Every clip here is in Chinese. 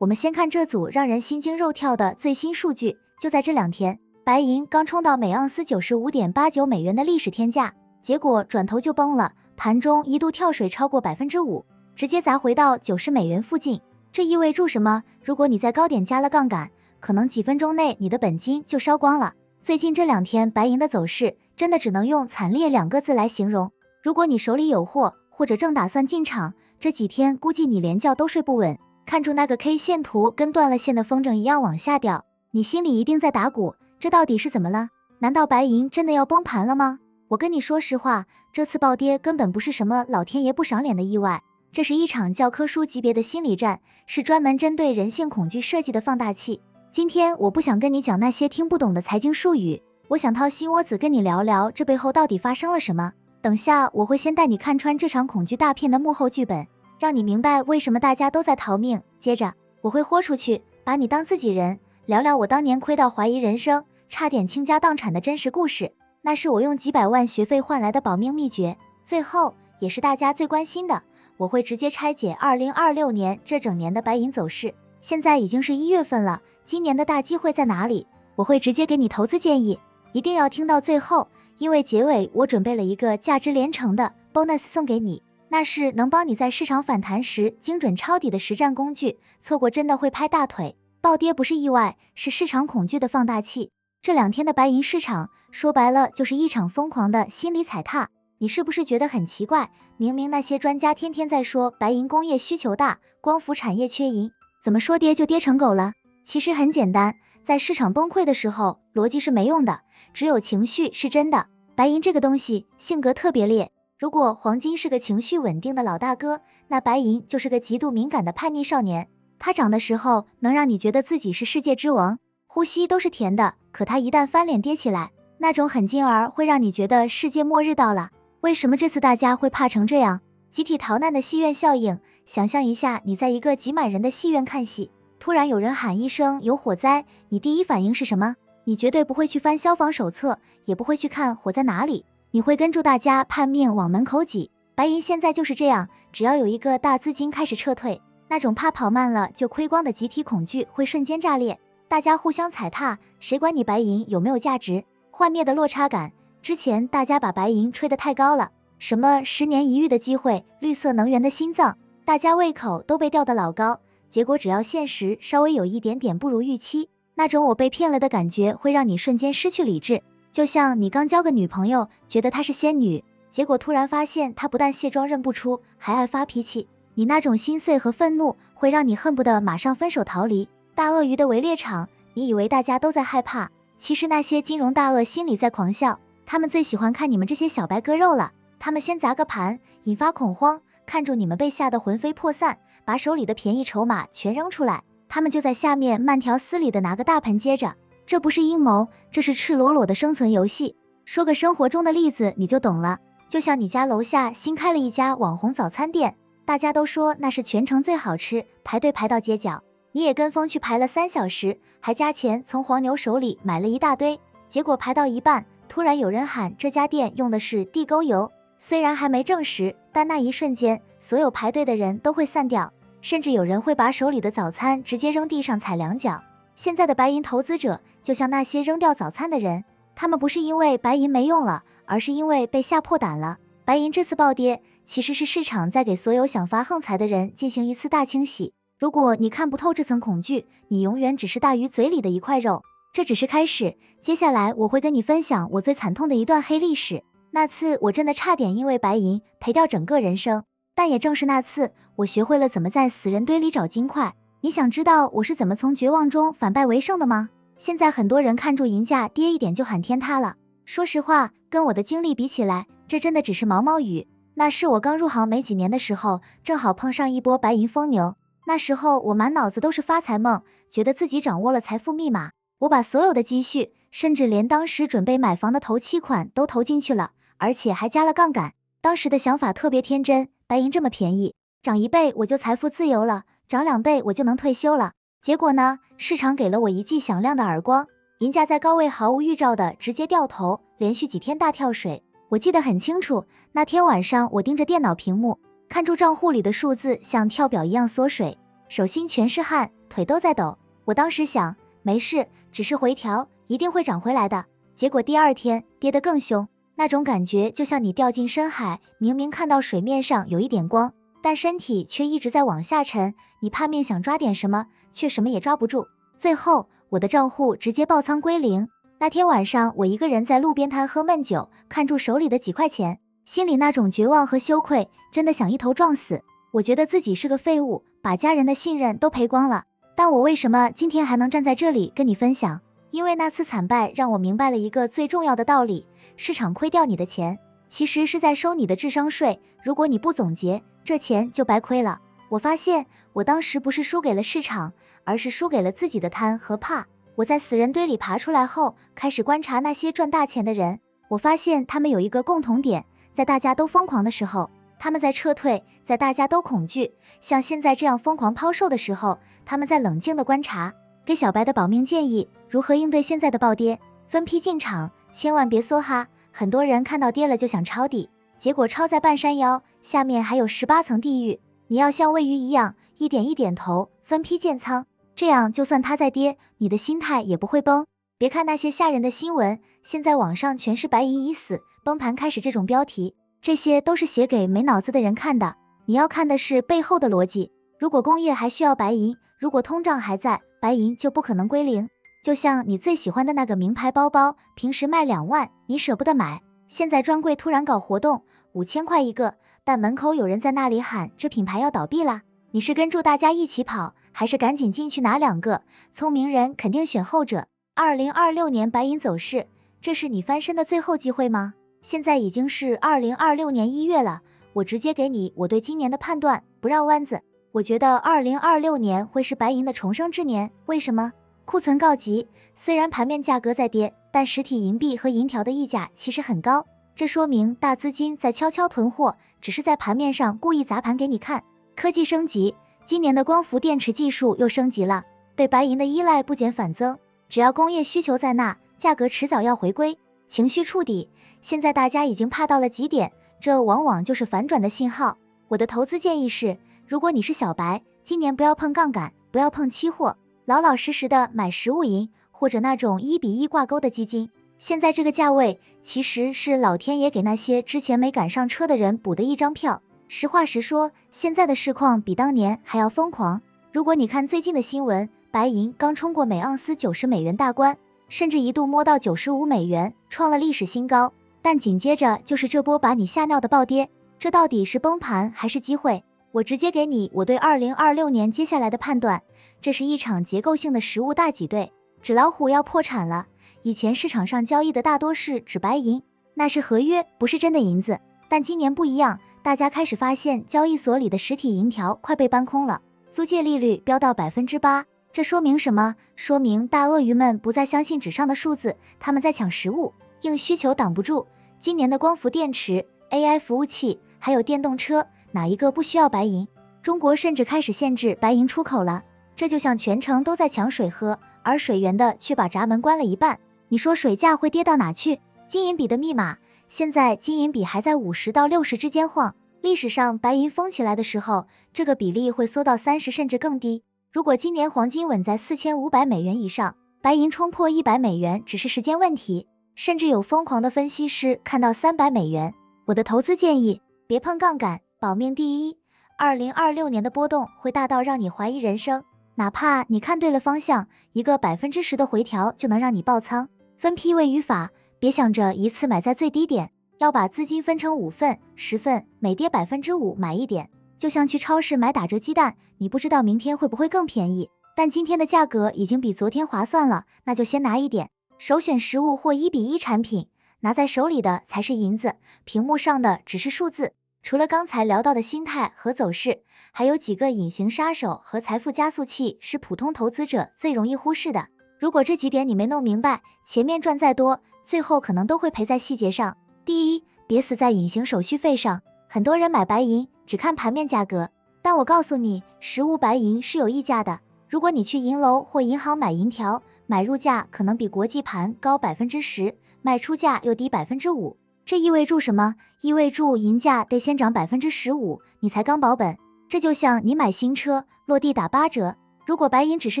我们先看这组让人心惊肉跳的最新数据，就在这2天，白银刚冲到每盎司 95.89 美元的历史天价，结果转头就崩了，盘中一度跳水超过 5%， 直接砸回到90美元附近。这意味着什么？如果你在高点加了杠杆，可能几分钟内你的本金就烧光了。最近这2天白银的走势真的只能用惨烈2个字来形容。如果你手里有货或者正打算进场，这几天估计你连觉都睡不稳。看住那个 K 线图跟断了线的风筝一样往下掉，你心里一定在打鼓，这到底是怎么了？难道白银真的要崩盘了吗？我跟你说实话，这次暴跌根本不是什么老天爷不赏脸的意外，这是一场教科书级别的心理战，是专门针对人性恐惧设计的放大器。今天我不想跟你讲那些听不懂的财经术语，我想掏心窝子跟你聊聊这背后到底发生了什么。等下我会先带你看穿这场恐惧大片的幕后剧本，让你明白为什么大家都在逃命。接着我会豁出去，把你当自己人，聊聊我当年亏到怀疑人生，差点倾家荡产的真实故事，那是我用几百万学费换来的保命秘诀。最后也是大家最关心的，我会直接拆解2026年这整年的白银走势。现在已经是1月份了，今年的大机会在哪里？我会直接给你投资建议，一定要听到最后，因为结尾我准备了一个价值连城的 bonus 送给你，那是能帮你在市场反弹时精准抄底的实战工具，错过真的会拍大腿。暴跌不是意外，是市场恐惧的放大器。这2天的白银市场，说白了就是一场疯狂的心理踩踏。你是不是觉得很奇怪？明明那些专家天天在说白银工业需求大，光伏产业缺银，怎么说跌就跌成狗了？其实很简单，在市场崩溃的时候，逻辑是没用的，只有情绪是真的。白银这个东西性格特别烈，如果黄金是个情绪稳定的老大哥，那白银就是个极度敏感的叛逆少年。它涨的时候能让你觉得自己是世界之王，呼吸都是甜的，可它一旦翻脸跌起来，那种狠劲儿会让你觉得世界末日到了。为什么这次大家会怕成这样？集体逃难的戏院效应，想象一下你在一个挤满人的戏院看戏，突然有人喊一声有火灾，你第一反应是什么？你绝对不会去翻消防手册，也不会去看火在哪里，你会跟住大家叛命往门口挤。白银现在就是这样，只要有一个大资金开始撤退，那种怕跑慢了就亏光的集体恐惧会瞬间炸裂，大家互相踩踏，谁管你白银有没有价值？幻灭的落差感，之前大家把白银吹得太高了，什么10年一遇的机会，绿色能源的心脏，大家胃口都被吊得老高，结果只要现实稍微有一点点不如预期，那种我被骗了的感觉会让你瞬间失去理智。就像你刚交个女朋友，觉得她是仙女，结果突然发现她不但卸妆认不出，还爱发脾气，你那种心碎和愤怒会让你恨不得马上分手逃离。大鳄鱼的围猎场，你以为大家都在害怕，其实那些金融大鳄心里在狂笑，他们最喜欢看你们这些小白割肉了，他们先砸个盘，引发恐慌，看住你们被吓得魂飞魄散，把手里的便宜筹码全扔出来，他们就在下面慢条斯理的拿个大盆接着。这不是阴谋，这是赤裸裸的生存游戏。说个生活中的例子你就懂了，就像你家楼下新开了一家网红早餐店，大家都说那是全城最好吃，排队排到街角，你也跟风去排了3小时，还加钱从黄牛手里买了一大堆，结果排到一半，突然有人喊这家店用的是地沟油，虽然还没证实，但那一瞬间所有排队的人都会散掉，甚至有人会把手里的早餐直接扔地上踩2脚。现在的白银投资者就像那些扔掉早餐的人，他们不是因为白银没用了，而是因为被吓破胆了。白银这次暴跌，其实是市场在给所有想发横财的人进行一次大清洗。如果你看不透这层恐惧，你永远只是大鱼嘴里的一块肉。这只是开始，接下来我会跟你分享我最惨痛的一段黑历史。那次我真的差点因为白银赔掉整个人生，但也正是那次，我学会了怎么在死人堆里找金块。你想知道我是怎么从绝望中反败为胜的吗？现在很多人看住银价跌一点就喊天塌了，说实话，跟我的经历比起来，这真的只是毛毛雨。那是我刚入行没几年的时候，正好碰上一波白银疯牛，那时候我满脑子都是发财梦，觉得自己掌握了财富密码，我把所有的积蓄，甚至连当时准备买房的头期款都投进去了，而且还加了杠杆。当时的想法特别天真，白银这么便宜，涨1倍我就财富自由了，涨2倍我就能退休了。结果呢，市场给了我一记响亮的耳光，银价在高位毫无预兆的直接掉头，连续几天大跳水。我记得很清楚，那天晚上我盯着电脑屏幕，看住账户里的数字像跳表一样缩水，手心全是汗，腿都在抖。我当时想，没事，只是回调，一定会涨回来的。结果第二天跌得更凶，那种感觉就像你掉进深海，明明看到水面上有一点光，但身体却一直在往下沉，你拼命想抓点什么，却什么也抓不住。最后我的账户直接爆仓归零。那天晚上我一个人在路边摊喝闷酒，看住手里的几块钱，心里那种绝望和羞愧，真的想一头撞死。我觉得自己是个废物，把家人的信任都赔光了。但我为什么今天还能站在这里跟你分享？因为那次惨败让我明白了一个最重要的道理，市场亏掉你的钱，其实是在收你的智商税，如果你不总结，这钱就白亏了。我发现我当时不是输给了市场，而是输给了自己的贪和怕。我在死人堆里爬出来后，开始观察那些赚大钱的人，我发现他们有一个共同点，在大家都疯狂的时候，他们在撤退，在大家都恐惧，像现在这样疯狂抛售的时候，他们在冷静的观察。给小白的保命建议，如何应对现在的暴跌？分批进场，千万别梭哈。很多人看到跌了就想抄底，结果抄在半山腰，下面还有18层地狱。你要像喂鱼一样，一点一点投，分批建仓，这样就算它再跌，你的心态也不会崩。别看那些吓人的新闻，现在网上全是白银已死，崩盘开始这种标题，这些都是写给没脑子的人看的。你要看的是背后的逻辑。如果工业还需要白银，如果通胀还在，白银就不可能归零。就像你最喜欢的那个名牌包包，平时卖2万，你舍不得买，现在专柜突然搞活动，5000块一个，但门口有人在那里喊这品牌要倒闭啦，你是跟住大家一起跑，还是赶紧进去拿2个？聪明人肯定选后者。2026年白银走势，这是你翻身的最后机会吗？现在已经是2026年1月了，我直接给你我对今年的判断，不绕弯子。我觉得2026年会是白银的重生之年，为什么？库存告急，虽然盘面价格在跌，但实体银币和银条的溢价其实很高，这说明大资金在悄悄囤货，只是在盘面上故意砸盘给你看。科技升级，今年的光伏电池技术又升级了，对白银的依赖不减反增，只要工业需求在那，价格迟早要回归。情绪触底，现在大家已经怕到了极点，这往往就是反转的信号。我的投资建议是，如果你是小白，今年不要碰杠杆，不要碰期货，老老实实的买实物银，或者那种1:1挂钩的基金。现在这个价位，其实是老天爷给那些之前没赶上车的人补的一张票。实话实说，现在的市况比当年还要疯狂。如果你看最近的新闻，白银刚冲过每盎司90美元大关，甚至一度摸到95美元，创了历史新高。但紧接着就是这波把你吓尿的暴跌，这到底是崩盘还是机会？我直接给你我对2026年接下来的判断，这是一场结构性的实物大挤兑，纸老虎要破产了。以前市场上交易的大多是纸白银，那是合约，不是真的银子。但今年不一样，大家开始发现交易所里的实体银条快被搬空了，租借利率飙到 8%， 这说明什么？说明大鳄鱼们不再相信纸上的数字，他们在抢实物，硬需求挡不住。今年的光伏电池、AI 服务器还有电动车，哪一个不需要白银？中国甚至开始限制白银出口了，这就像全城都在抢水喝，而水源的却把闸门关了一半。你说水价会跌到哪去？金银比的密码，现在金银比还在50到60之间晃，历史上白银疯起来的时候，这个比例会缩到30甚至更低。如果今年黄金稳在4500美元以上，白银冲破100美元只是时间问题，甚至有疯狂的分析师看到300美元。我的投资建议，别碰杠杆，保命第一。2026年的波动会大到让你怀疑人生，哪怕你看对了方向，一个10%的回调就能让你爆仓。分批喂鱼法，别想着一次买在最低点，要把资金分成5份、10份，每跌 5% 买一点。就像去超市买打折鸡蛋，你不知道明天会不会更便宜，但今天的价格已经比昨天划算了，那就先拿一点。首选实物或1:1产品，拿在手里的才是银子，屏幕上的只是数字。除了刚才聊到的心态和走势，还有几个隐形杀手和财富加速器是普通投资者最容易忽视的。如果这几点你没弄明白，前面赚再多，最后可能都会赔在细节上。第一，别死在隐形手续费上。很多人买白银只看盘面价格，但我告诉你，实物白银是有溢价的。如果你去银楼或银行买银条，买入价可能比国际盘高 10%， 卖出价又低 5%。这意味着什么？意味着银价得先涨 15%， 你才刚保本。这就像你买新车，落地打8折，如果白银只是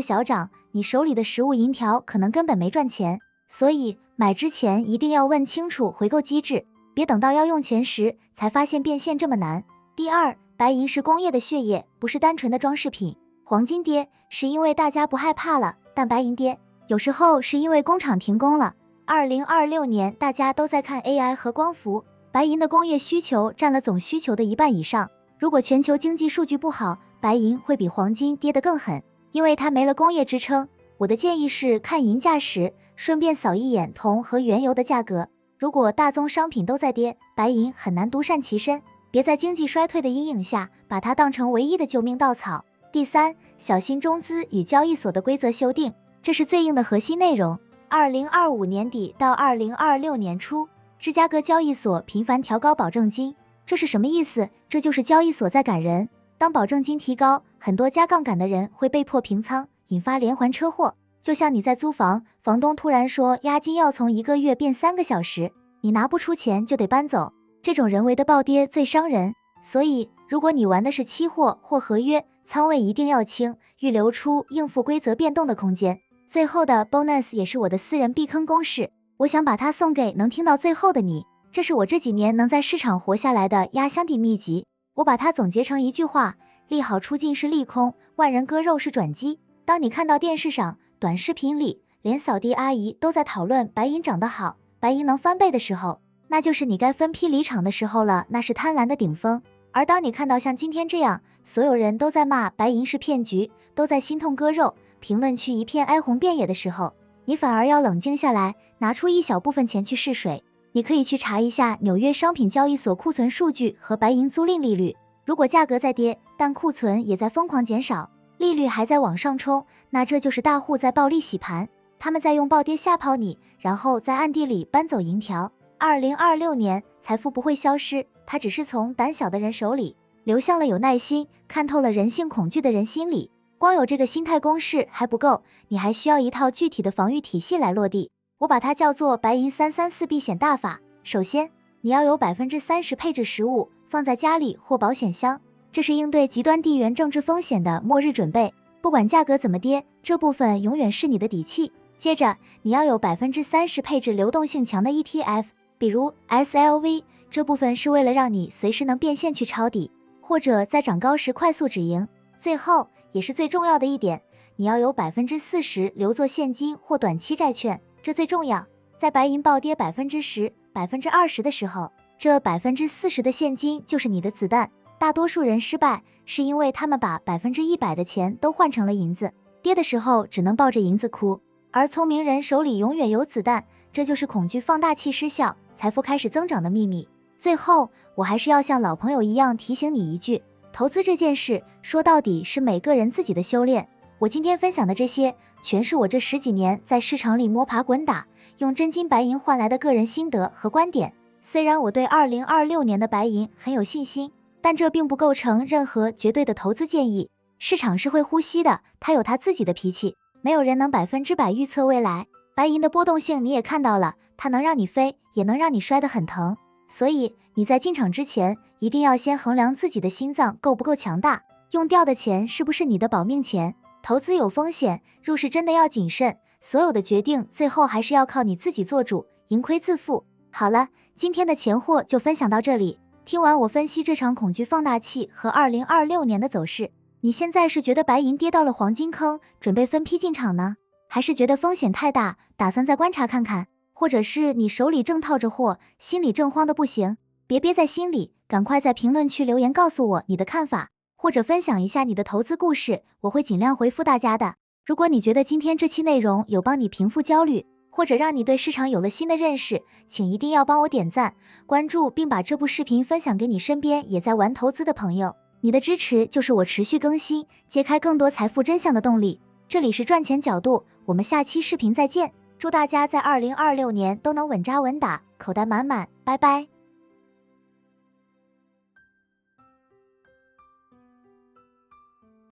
小涨，你手里的实物银条可能根本没赚钱，所以买之前一定要问清楚回购机制，别等到要用钱时才发现变现这么难。第二，白银是工业的血液，不是单纯的装饰品。黄金跌是因为大家不害怕了，但白银跌有时候是因为工厂停工了。2026年大家都在看 AI 和光伏，白银的工业需求占了总需求的1半以上。如果全球经济数据不好，白银会比黄金跌得更狠，因为它没了工业支撑。我的建议是看银价时，顺便扫一眼铜和原油的价格。如果大宗商品都在跌，白银很难独善其身。别在经济衰退的阴影下，把它当成唯一的救命稻草。第三，小心中资与交易所的规则修订，这是最硬的核心内容。2025年底到2026年初，芝加哥交易所频繁调高保证金，这是什么意思？这就是交易所在赶人。当保证金提高，很多加杠杆的人会被迫平仓，引发连环车祸。就像你在租房，房东突然说押金要从1个月变3个小时，你拿不出钱就得搬走，这种人为的暴跌最伤人。所以如果你玩的是期货或合约，仓位一定要轻，预留出应付规则变动的空间。最后的 bonus 也是我的私人避坑公式，我想把它送给能听到最后的你，这是我这几年能在市场活下来的压箱底秘籍。我把它总结成一句话，利好出尽是利空，万人割肉是转机。当你看到电视上、短视频里，连扫地阿姨都在讨论白银涨得好，白银能翻倍的时候，那就是你该分批离场的时候了，那是贪婪的顶峰。而当你看到像今天这样，所有人都在骂白银是骗局，都在心痛割肉，评论区一片哀鸿遍野的时候，你反而要冷静下来，拿出一小部分钱去试水。你可以去查一下纽约商品交易所库存数据和白银租赁利率，如果价格在跌，但库存也在疯狂减少，利率还在往上冲，那这就是大户在暴力洗盘，他们在用暴跌吓跑你，然后在暗地里搬走银条。2026年财富不会消失，它只是从胆小的人手里流向了有耐心、看透了人性恐惧的人心里。光有这个心态公式还不够，你还需要一套具体的防御体系来落地。我把它叫做白银334避险大法。首先，你要有 30% 配置实物，放在家里或保险箱，这是应对极端地缘政治风险的末日准备。不管价格怎么跌，这部分永远是你的底气。接着，你要有 30% 配置流动性强的 ETF， 比如 SLV， 这部分是为了让你随时能变现去抄底，或者在涨高时快速止盈。最后，也是最重要的一点，你要有 40% 留作现金或短期债券，这最重要。在白银暴跌 10%、20% 的时候，这 40% 的现金就是你的子弹。大多数人失败，是因为他们把 100% 的钱都换成了银子，跌的时候只能抱着银子哭。而聪明人手里永远有子弹，这就是恐惧放大器失效，财富开始增长的秘密。最后，我还是要像老朋友一样提醒你一句，投资这件事，说到底是每个人自己的修炼。我今天分享的这些，全是我这10几年在市场里摸爬滚打，用真金白银换来的个人心得和观点。虽然我对2026年的白银很有信心，但这并不构成任何绝对的投资建议。市场是会呼吸的，它有它自己的脾气，没有人能100%预测未来。白银的波动性你也看到了，它能让你飞，也能让你摔得很疼。所以你在进场之前，一定要先衡量自己的心脏够不够强大，用掉的钱是不是你的保命钱。投资有风险，入市真的要谨慎，所有的决定最后还是要靠你自己做主，盈亏自负。好了，今天的钱货就分享到这里。听完我分析这场恐惧放大器和2026年的走势，你现在是觉得白银跌到了黄金坑，准备分批进场呢？还是觉得风险太大，打算再观察看看？或者是你手里正套着货，心里正慌的不行？别憋在心里，赶快在评论区留言告诉我你的看法，或者分享一下你的投资故事，我会尽量回复大家的。如果你觉得今天这期内容有帮你平复焦虑，或者让你对市场有了新的认识，请一定要帮我点赞、关注，并把这部视频分享给你身边也在玩投资的朋友。你的支持就是我持续更新、揭开更多财富真相的动力。这里是赚钱角度，我们下期视频再见。祝大家在2026年都能稳扎稳打，口袋满满，拜拜。